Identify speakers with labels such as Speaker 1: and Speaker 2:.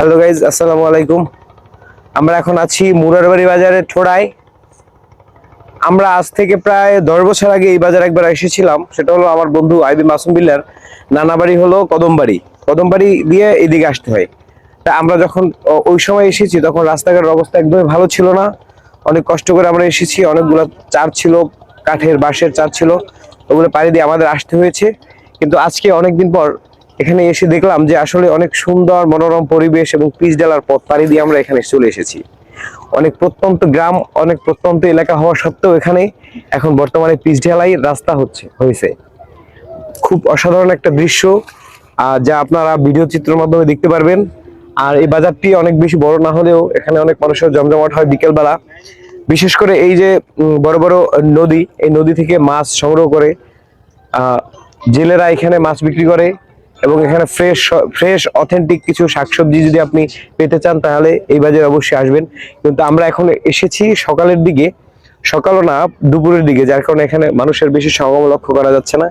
Speaker 1: Hello guys, আসসালামু আলাইকুম। আমরা এখন আছি মুরারবাড়ি বাজারের ঠোড়ায়। আমরা আজ থেকে প্রায় 10 বছর আগে এই বাজার একবার এসেছিলাম। সেটা হলো আমার বন্ধু আইবি মাসুম বিল্লার নানা বাড়ি হলো কদমবাড়ি। কদমবাড়ি দিয়ে এদিকে আসতে হয়। তা আমরা যখন ওই সময় এসেছি তখন রাস্তাঘাটের অবস্থা একদমই ভালো ছিল না। অনেক কষ্ট করে আমরা এসেছি, অনেকগুলো চার ছিল, কাঠের বাঁশের চার ছিল, ওগুলো পাড়ি দিয়ে আমাদের আসতে হয়েছে। কিন্তু আজকে অনেকদিন পর এখানে এসে দেখলাম যে আসলে অনেক সুন্দর মনোরম পরিবেশ এবং পিচ ঢালার পথ পাড়ি দিয়ে আমরা এখানে চলে এসেছি। অনেক প্রত্যন্ত গ্রাম, অনেক প্রত্যন্ত এলাকা হওয়া সত্ত্বেও এখানে এখন বর্তমানে পিচ ঢালাই রাস্তা হয়েছে। খুব অসাধারণ একটা দৃশ্য, যা আপনারা ভিডিও চিত্রের মাধ্যমে দেখতে পারবেন। আর এই বাজারটি অনেক বেশি বড় না হলেও এখানে অনেক মানুষের জমজমাট হয় বিকেলবেলা। বিশেষ করে এই যে বড় বড় নদী, এই নদী থেকে মাছ সংগ্রহ করে জেলেরা এখানে মাছ বিক্রি করে। এবং এখানে ফ্রেশ ফ্রেশ অথেন্টিক কিছু শাকসবজি যদি আপনি পেতে চান তাহলে এই বাজারে অবশ্যই আসবেন। কিন্তু আমরা এখন এসেছি সকালের দিকে, সকালও না দুপুরের দিকে, যার কারণে এখানে মানুষের বেশি সমাগম লক্ষ্য করা যাচ্ছে না।